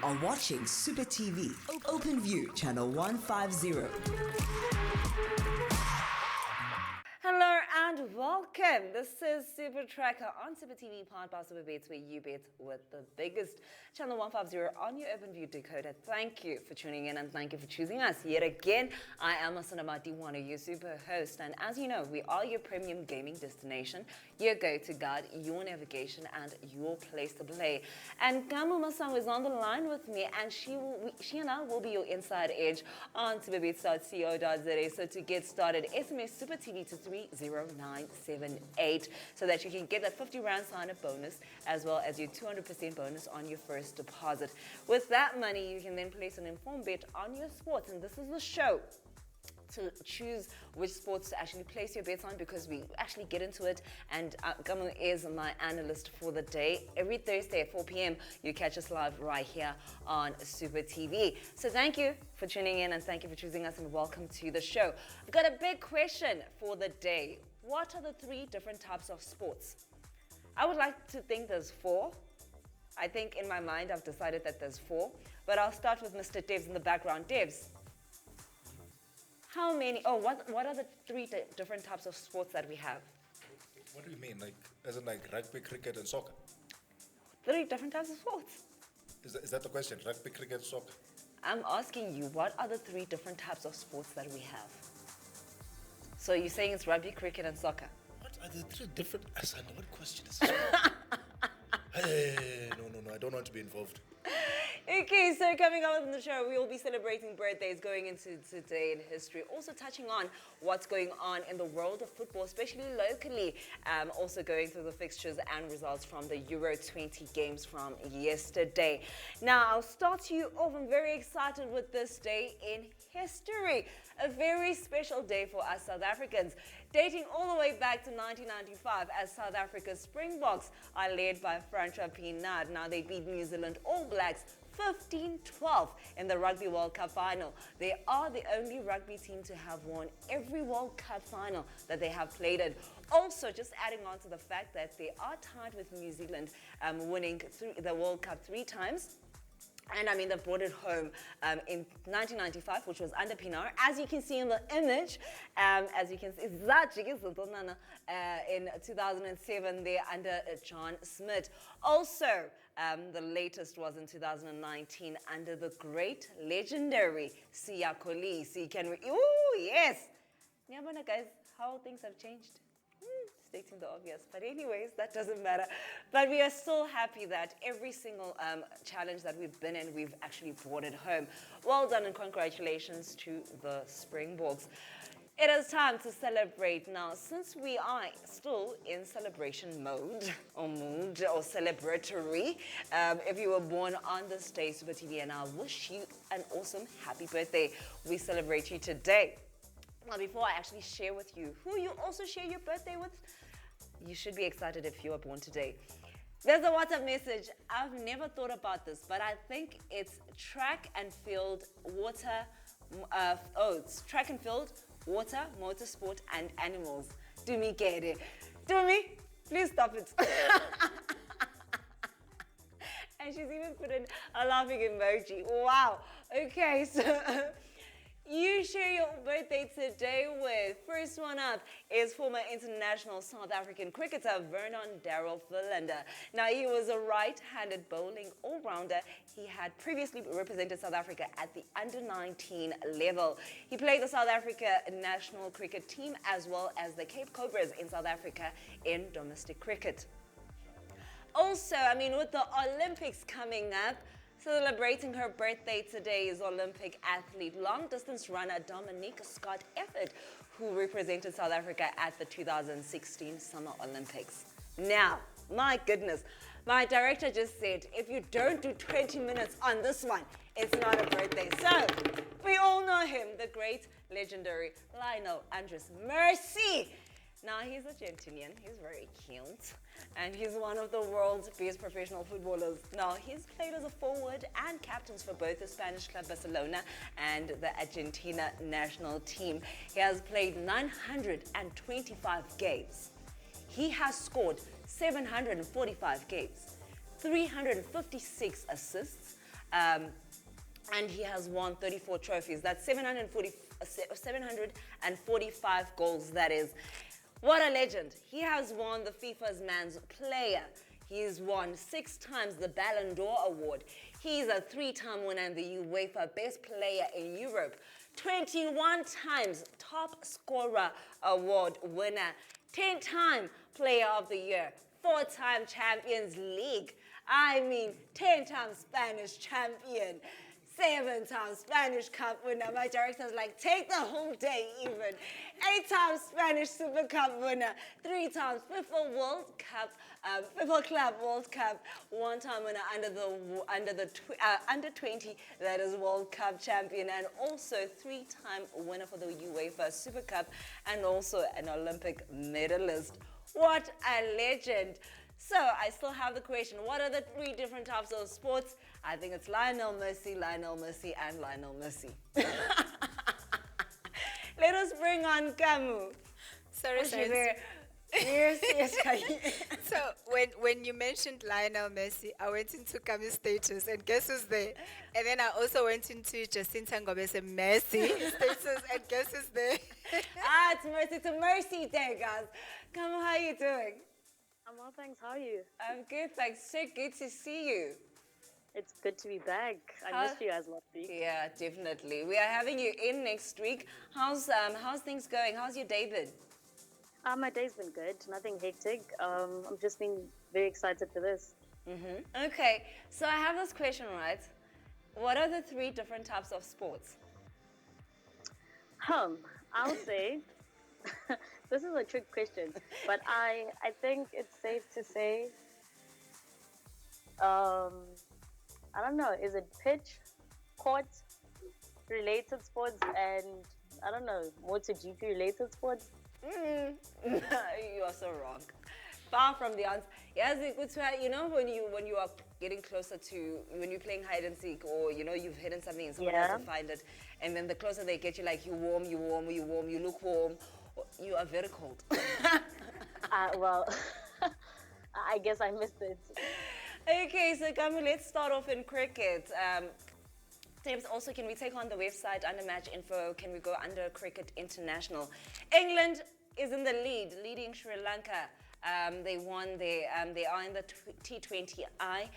are watching SupaTv, Opwnview, channel 150. Hello and welcome. This is SupaTracker on SupaTv, powered by SuperBets, where you bet with the biggest. Channel 150 on your Opwnview decoder. Thank you for tuning in and thank you for choosing us yet again. I am one of your super host, and as you know, we are your premium gaming destination, your go-to guide, your navigation, and your place to play. And Kamo Masango is on the line with me, and she and I will be your inside edge on superbets.co.za. So to get started, SMS SupaTV to 30978 so that you can get that 50 Rand sign-up bonus as well as your 200% bonus on your first deposit. With that money, you can then place an informed bet on your sports, and this is the show to choose which sports to actually place your bets on, because we actually get into it, and Kamo is my analyst for the day. Every Thursday at 4 p.m. you catch us live right here on SupaTV. So thank you for tuning in and thank you for choosing us, and welcome to the show. I've got a big question for the day. What are the 3 different types of sports? I would like to think there's 4. I think in my mind I've decided that there's 4, but I'll start with Mr. Devs in the background. Devs, how many, what are the 3 different types of sports that we have? What do you mean? Like, as in like rugby, cricket, and soccer? 3 different types of sports. Is that the question? Rugby, cricket, soccer? I'm asking you, what are the 3 different types of sports that we have? So you're saying it's rugby, cricket, and soccer? What are the 3 different... Asanda, what question is this? Hey, no, I don't want to be involved. Okay, so coming up on the show, we will be celebrating birthdays, going into today in history, also touching on what's going on in the world of football, especially locally, also going through the fixtures and results from the Euro 20 games from yesterday. Now, I'll start you off. I'm very excited with this day in history, a very special day for us South Africans, dating all the way back to 1995 as South Africa's Springboks are led by Francois Pienaar. Now, they beat New Zealand All Blacks 15-12 in the Rugby World Cup final. They are the only rugby team to have won every World Cup final that they have played in. Also, just adding on to the fact that they are tied with New Zealand, winning the World Cup 3 times. And I mean, they brought it home in 1995, which was under Pienaar. As you can see in the image, as you can see, in 2007, they're under John Smith. Also, the latest was in 2019 under the great, legendary Siya Kolisi. Ooh, yes! Yeah, guys, how things have changed. Stating the obvious, but anyways, that doesn't matter. But we are still happy that every single challenge that we've been in, we've actually brought it home. Well done and congratulations to the Springboks. It is time to celebrate now. Since we are still in celebration mode or celebratory, if you were born on this day, SupaTV, and I wish you an awesome happy birthday. We celebrate you today. Now, before I actually share with you who you also share your birthday with, you should be excited if you are born today. There's a WhatsApp message. I've never thought about this, but I think it's track and field, water. It's track and field, water, motorsport, and animals. Do me get it. Do me? Please stop it. And she's even put in a laughing emoji. Wow. Okay, so you share your birthday today with. First one up is former international South African cricketer Vernon Darrell Philander. Now, he was a right-handed bowling all-rounder. He had previously represented South Africa at the under-19 level. He played the South Africa national cricket team as well as the Cape Cobras in South Africa in domestic cricket. Also, I mean, with the Olympics coming up, celebrating her birthday today is Olympic athlete, long-distance runner Dominique Scott-Efford, who represented South Africa at the 2016 Summer Olympics. Now, my goodness, my director just said, if you don't do 20 minutes on this one, it's not a birthday. So, we all know him, the great, legendary Lionel Andres Mercy. Now, he's Argentinian, he's very cute, and he's one of the world's best professional footballers. Now, he's played as a forward and captains for both the Spanish club Barcelona and the Argentina national team. He has played 925 games. He has scored 745 games, 356 assists, and he has won 34 trophies. That's 745 goals, that is. What a legend. He has won the FIFA's Man's Player. He's won 6 times the Ballon d'Or award. He's a 3-time winner in the UEFA Best Player in Europe. 21 times Top Scorer Award winner. 10-time Player of the Year. 4-time Champions League. 10-time Spanish champion. 7-time Spanish Cup winner. My director's like, take the whole day even. 8-time Spanish Super Cup winner. 3 times FIFA World Cup, FIFA Club World Cup. 1-time winner under 20, that is World Cup champion, and also 3-time winner for the UEFA Super Cup, and also an Olympic medalist. What a legend. So I still have the question, what are the 3 different types of sports? I think it's Lionel Messi, and Lionel Messi. Let us bring on Kamo. Sorry, Yes. So when you mentioned Lionel Messi, I went into Kamo's status, and guess who's there? And then I also went into Jacinta Ngobe's Messi status, and guess who's there? It's a mercy day, guys. Kamo, how are you doing? I'm well, thanks. How are you? I'm good, thanks. So good to see you. It's good to be back. I missed you guys last week. Yeah, definitely. We are having you in next week. How's things going? How's your day been? My day's been good. Nothing hectic. I'm just being very excited for this. Okay, so I have this question, right? What are the 3 different types of sports? I would say this is a trick question, but I think it's safe to say, I don't know, is it pitch, court related sports, and I don't know, MotoGP related sports? You are so wrong. Far from the answer. Yes, you know when you are getting closer to, when you're playing hide and seek, or you've hidden something and someone has to find it, and then the closer they get, you like you warm, you look warm, you are very cold. Well, I guess I missed it. Okay, so Kamo, let's start off in cricket. Tips also, can we take on the website under match info? Can we go under Cricket International? England is in the leading Sri Lanka. They won. They are in the T20I.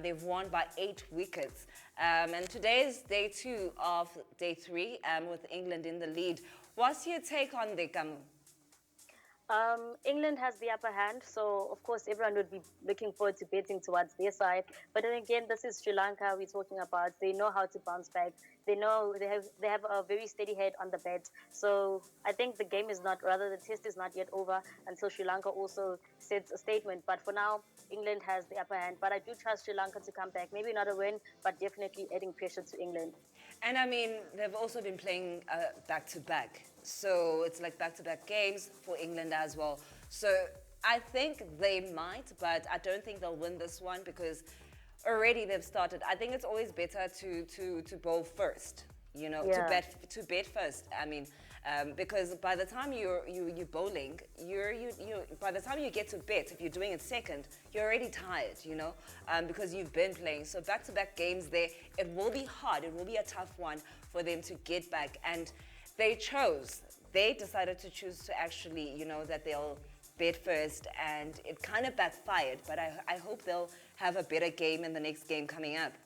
They've won by 8 wickets. And today is day 2 of day 3 with England in the lead. What's your take on the Kamo? England has the upper hand, so of course everyone would be looking forward to betting towards their side. But then again, this is Sri Lanka we're talking about. They know how to bounce back. They know they have a very steady head on the bat. So I think the test is not yet over until Sri Lanka also sets a statement. But for now, England has the upper hand. But I do trust Sri Lanka to come back. Maybe not a win, but definitely adding pressure to England. And I mean, they've also been playing back-to-back. So it's like back-to-back games for England as well. So I think they might, but I don't think they'll win this one because already they've started. I think it's always better to bowl first, to bet first. I mean, because by the time you're bowling, by the time you get to bet, if you're doing it second, you're already tired, because you've been playing. So back-to-back games there, it will be hard. It will be a tough one for them to get back. And they decided to choose to actually, that they'll bet first, and it kind of backfired. But I hope they'll have a better game in the next game coming up.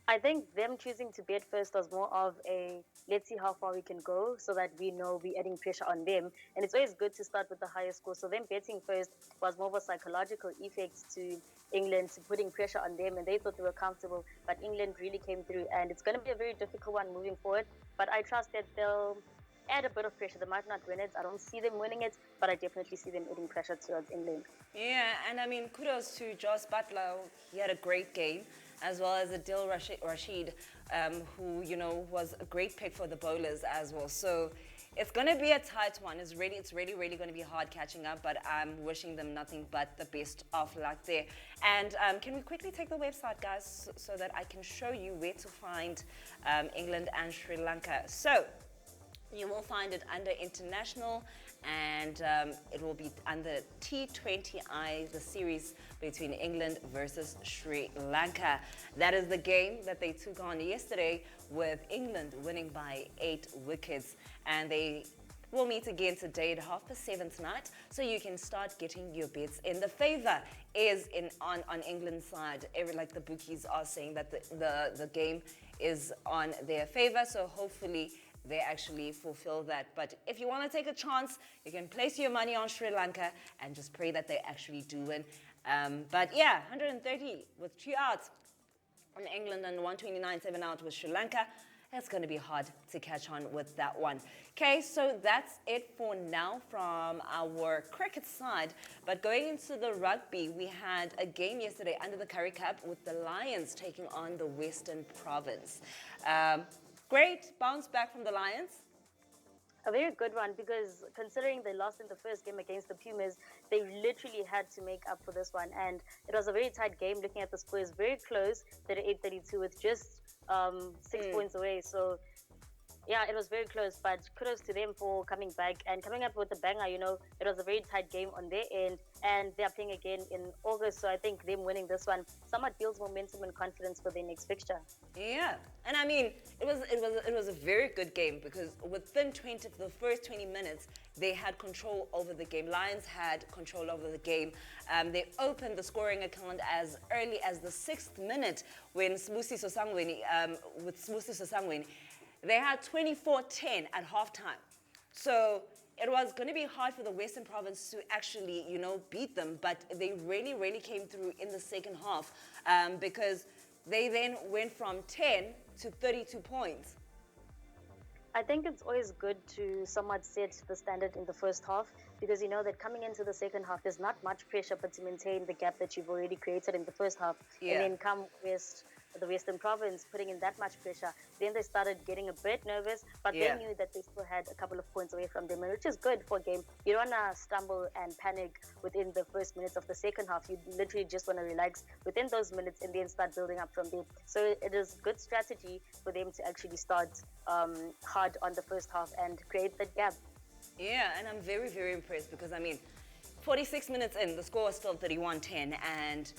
I think them choosing to bet first was more of a let's see how far we can go so that we know we're adding pressure on them. And it's always good to start with the highest score. So them betting first was more of a psychological effect to England, to putting pressure on them, and they thought they were comfortable. But England really came through, and it's going to be a very difficult one moving forward. But I trust that they'll add a bit of pressure. They might not win it. I don't see them winning it, but I definitely see them adding pressure towards England. Yeah, and I mean, kudos to Joss Butler. He had a great game, as well as Adil Rashid, who, was a great pick for the bowlers as well. So it's going to be a tight one. It's really going to be hard catching up, but I'm wishing them nothing but the best of luck there. And can we quickly take the website, guys, so that I can show you where to find England and Sri Lanka. So you will find it under international, and it will be under T20I, the series between England versus Sri Lanka. That is the game that they took on yesterday, with England winning by 8 wickets, and they will meet again today at 7:30 tonight, so you can start getting your bets in. The favor is on England's side. Like the bookies are saying that the game is on their favor, so hopefully they actually fulfill that. But if you want to take a chance, you can place your money on Sri Lanka and just pray that they actually do win. But yeah, 130 with 2 outs on England and 129, 7 out with Sri Lanka. It's going to be hard to catch on with that one. Okay, so that's it for now from our cricket side. But going into the rugby, we had a game yesterday under the Currie Cup with the Lions taking on the Western Province. Great bounce back from the Lions. A very good one, because considering they lost in the first game against the Pumas, they literally had to make up for this one. And it was a very tight game. Looking at the scores, very close, 38-32 with just 6 points away. So yeah, it was very close, but kudos to them for coming back and coming up with a banger. You know, it was a very tight game on their end, and they're playing again in August. So I think them winning this one somewhat builds momentum and confidence for their next fixture. Yeah, and I mean, it was a very good game, because within the first 20 minutes, they had control over the game. Lions had control over the game. They opened the scoring account as early as the 6th minute when Sibusiso Sangweni, they had 24-10 at halftime. So it was going to be hard for the Western Province to actually, beat them, but they really, really came through in the second half, because they then went from 10 to 32 points. I think it's always good to somewhat set the standard in the first half, because you know that coming into the second half, there's not much pressure but to maintain the gap that you've already created in the first half. Yeah. And then come the Western Province putting in that much pressure, then they started getting a bit nervous, but they knew that they still had a couple of points away from them, which is good for a game. You don't want to stumble and panic within the first minutes of the second half. You literally just want to relax within those minutes and then start building up from there. So it is good strategy for them to actually start hard on the first half and create that gap. Yeah, and I'm very, very impressed, because, 46 minutes in, the score was still 31-10, and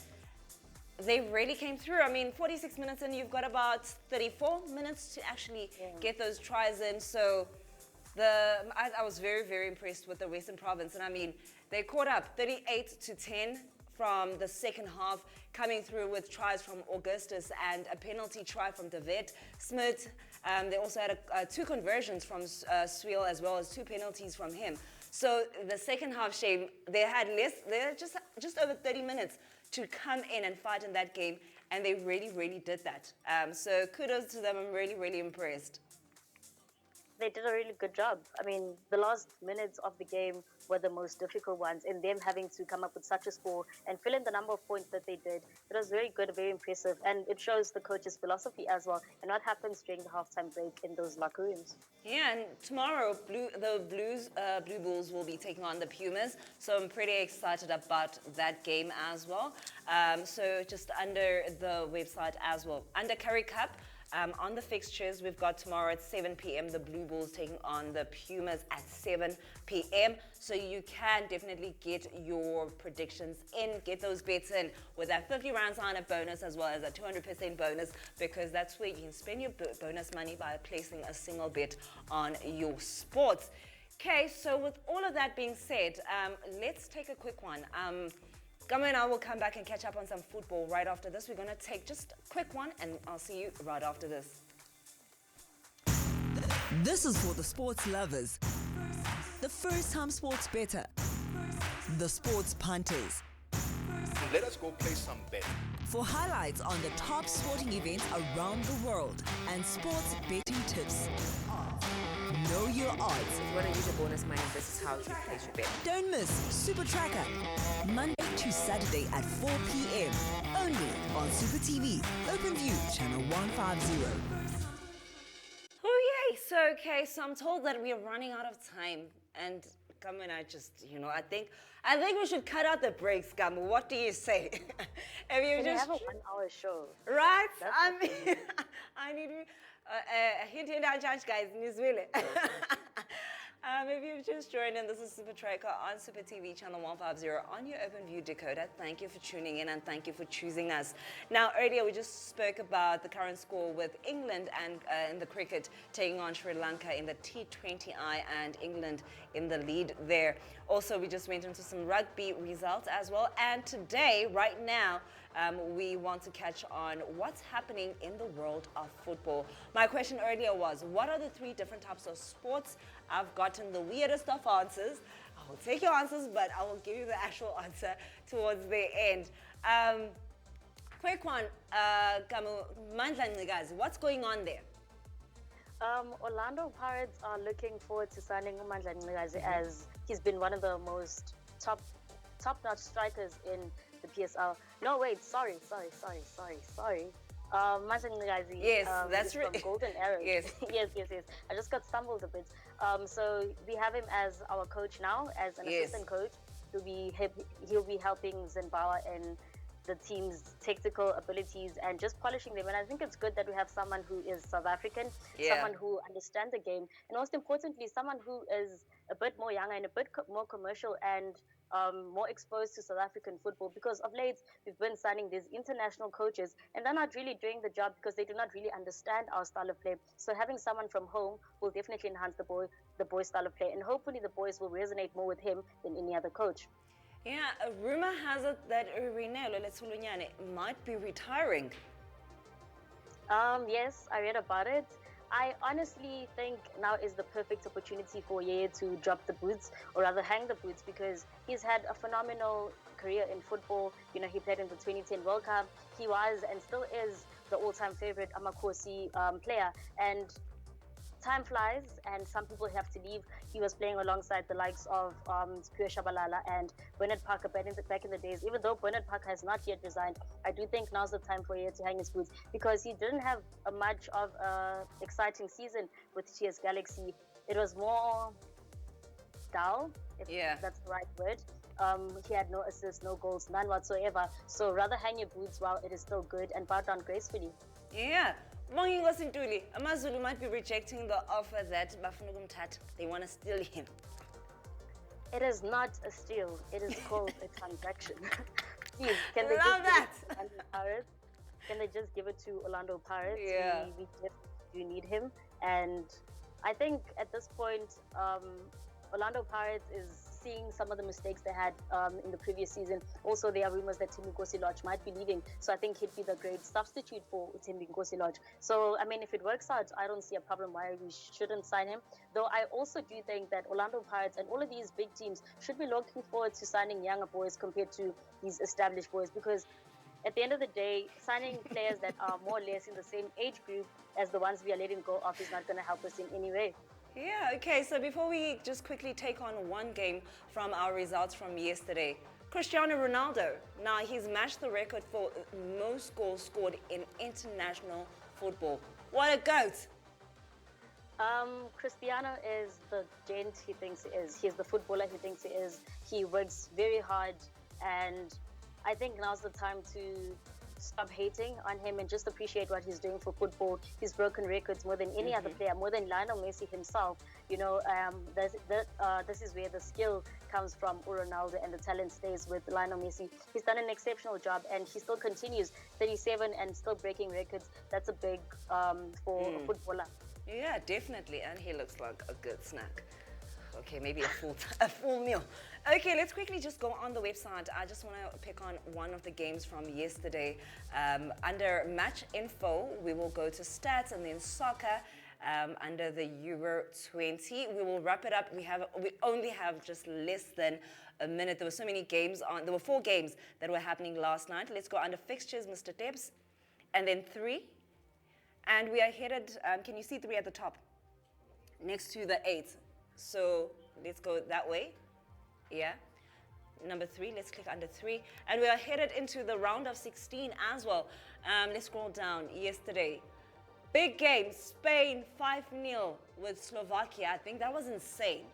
they really came through. 46 minutes in, you've got about 34 minutes to actually get those tries in. So I was very, very impressed with the Western Province. And they caught up 38-10 from the second half, coming through with tries from Augustus and a penalty try from David Smith. They also had 2 conversions from Sweel, as well as 2 penalties from him. So the second half, Shane, they had just over 30 minutes to come in and fight in that game, and they really, really did that. So kudos to them. I'm really, really impressed. They did a really good job. The last minutes of the game were the most difficult ones, and them having to come up with such a score and fill in the number of points that they did. It was very good, very impressive, and it shows the coach's philosophy as well, and what happens during the halftime break in those locker rooms. Yeah, and tomorrow the Blue Bulls will be taking on the Pumas, so I'm pretty excited about that game as well. So just under the website as well, under Currie Cup. On the fixtures, we've got tomorrow at 7 p.m. the Blue Bulls taking on the Pumas at 7 p.m. So you can definitely get your predictions in, get those bets in with that 50 rand sign-up bonus, as well as a 200% bonus, because that's where you can spend your bonus money by placing a single bet on your sports. Okay, so with all of that being said, let's take a quick one. Kamo and I will come back and catch up on some football right after this. We're going to take just a quick one, and I'll see you right after this. This is for the sports lovers, the first-time sports better, the sports punters. Let us go play some bet. For highlights on the top sporting events around the world and sports betting tips. Know your odds. If you want to use your bonus money, this is how to place your bet. Don't miss SupaTracker, Monday to Saturday at 4 p.m. Only on SupaTv, Opwnview, channel 150. Oh, yay. So I'm told that we are running out of time. And Kamo and I just, I think we should cut out the breaks, Kamo. What do you say? If you They have a 1-hour show. Right? I need a hint, guys. If you've just joined in, this is SupaTracker on SupaTv channel 150 on your Opwnview decoder. Thank you for tuning in and thank you for choosing us. Now, earlier we just spoke about the current score with England and in the cricket taking on Sri Lanka in the T20I and England in the lead there. Also, we just went into some rugby results as well. And today, right now, we want to catch on what's happening in the world of football. My question earlier was, what are the 3 different types of sports? I've gotten the weirdest of answers. I will take your answers, but I will give you the actual answer towards the end. Quick one, Kamo Masango, what's going on there? Orlando Pirates are looking forward to signing Umandla Ncikazi as he's been one of the most top-notch strikers in the PSL. No, wait, sorry. Mandla Ncikazi. Yes, that's from Golden Arrows. Yes. yes. I just got stumbled a bit. So we have him as our coach now, as an assistant coach. He'll be helping Zimbabwe and the team's technical abilities and just polishing them. And I think it's good that we have someone who is South African, someone who understands the game, and most importantly, someone who is a bit more younger and a bit more commercial and more exposed to South African football, because of late we've been signing these international coaches and they're not really doing the job because they do not really understand our style of play. So having someone from home will definitely enhance the boys' style of play, and hopefully the boys will resonate more with him than any other coach. Yeah, a rumor has it that Rinelo Letsulunyan might be retiring. Yes, I read about it. I honestly think now is the perfect opportunity for Yeye to drop the boots, or rather hang the boots, because he's had a phenomenal career in football. You know, he played in the 2010 World Cup. He was and still is the all-time favorite Amakosi player. And time flies and some people have to leave. He was playing alongside the likes of Pure Shabalala and Bernard Parker back in the days. Even though Bernard Parker has not yet resigned, I do think now's the time for him to hang his boots, because he didn't have much of an exciting season with TS Galaxy. It was more dull, if that's the right word. He had no assists, no goals, none whatsoever. So rather hang your boots while it is still good and bow down gracefully. Yeah. Mongingo Sintuli, Amazulu might be rejecting the offer that bafuna ukumthatha. They want to steal him. It is not a steal. It is called a transaction. Please, can they Love that. Pirates? Can they just give it to Orlando Pirates? Yeah. We do need him. And I think at this point, Orlando Pirates is seeing some of the mistakes they had in the previous season. Also, there are rumors that Thembinkosi Lodge might be leaving. So I think he'd be the great substitute for Thembinkosi Lodge. So, I mean, if it works out, I don't see a problem why we shouldn't sign him. Though I also do think that Orlando Pirates and all of these big teams should be looking forward to signing younger boys compared to these established boys, because at the end of the day, signing players that are more or less in the same age group as the ones we are letting go of is not going to help us in any way. Yeah, okay, so before we just quickly take on one game from our results from yesterday, Cristiano Ronaldo. Now, he's matched the record for most goals scored in international football. What a goat! Cristiano is the gent he thinks he is. He's the footballer he thinks he is. He works very hard, and I think now's the time to stop hating on him and just appreciate what he's doing for football. He's broken records more than any other player, more than Lionel Messi himself. You know, this is where the skill comes from Ronaldo, and the talent stays with Lionel Messi. He's done an exceptional job, and he still continues. 37 and still breaking records. That's a big for a footballer. Yeah, definitely, and he looks like a good snack. Okay, maybe a full meal. Okay, let's quickly just go on the website. I just want to pick on one of the games from yesterday. Under match info, we will go to stats and then soccer. Under the Euro 20, we will wrap it up. We only have just less than a minute. There were so many games on. There were 4 games that were happening last night. Let's go under fixtures, Mr. Debs, and then 3. And we are headed. Can you see 3 at the top, next to the 8? So let's go that way. Yeah. Number 3, let's click under 3. And we are headed into the round of 16 as well. Let's scroll down. Yesterday, big game, Spain 5-0 with Slovakia. I think that was insane.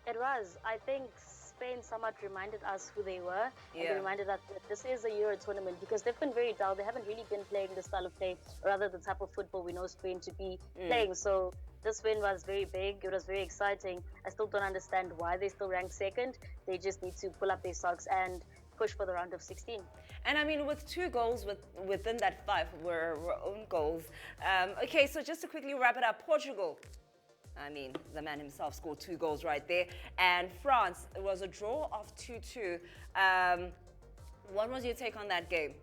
It was. I think Spain somewhat reminded us who they were. And Yeah. they reminded us that this is a Euro tournament, because they've been very dull. They haven't really been playing the style of play, or rather the type of football we know Spain to be playing. So this win was very big. It was very exciting. I still don't understand why they still ranked second. They just need to pull up their socks and push for the round of 16. And I mean, with 2 goals within that 5 were own goals. Okay, so just to quickly wrap it up, Portugal. I mean, the man himself scored 2 goals right there. And France, it was a draw of 2-2. What was your take on that game?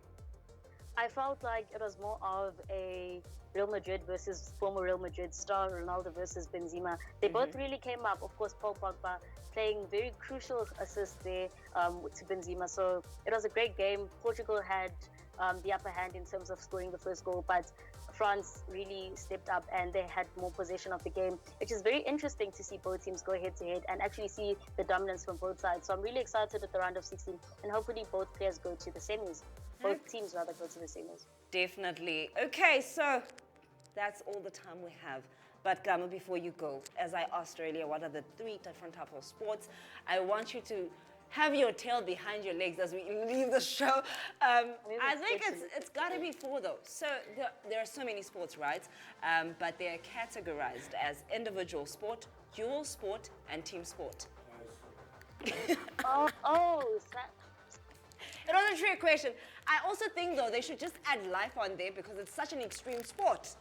I felt like it was more of a Real Madrid versus former Real Madrid star, Ronaldo versus Benzema. They both really came up. Of course, Paul Pogba playing very crucial assists there to Benzema. So it was a great game. Portugal had the upper hand in terms of scoring the first goal, but France really stepped up and they had more possession of the game, which is very interesting to see both teams go head to head and actually see the dominance from both sides. So I'm really excited at the round of 16 and hopefully both players go to the semis. Both teams rather go to the semis. Definitely. Okay, so that's all the time we have. But Kamo, before you go, as I asked earlier, what are the 3 different types of sports? I want you to have your tail behind your legs as we leave the show. I think it's got to be 4 though. So there are so many sports, right? But they're categorized as individual sport, dual sport, and team sport. It was a trick question. I also think though they should just add life on there because it's such an extreme sport.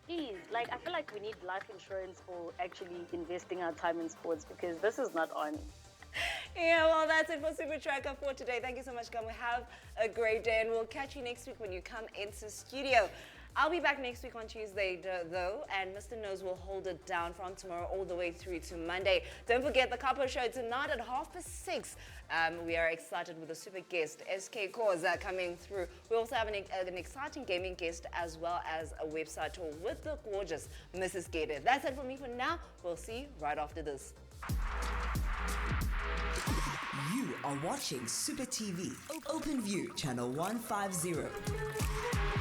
Geez, like I feel like we need life insurance for actually investing our time in sports because this is not on. Yeah, well, that's it for SupaTracker for today. Thank you so much, Kamo. Have a great day, and we'll catch you next week when you come into studio. I'll be back next week on Tuesday, though, and Mr. Nose will hold it down from tomorrow all the way through to Monday. Don't forget the Couple Show tonight at 6:30. We are excited with a super guest, SK Koza, coming through. We also have an exciting gaming guest as well as a website tour with the gorgeous Mrs. Gator. That's it for me for now. We'll see you right after this. You are watching SupaTV, OpenView, channel 150.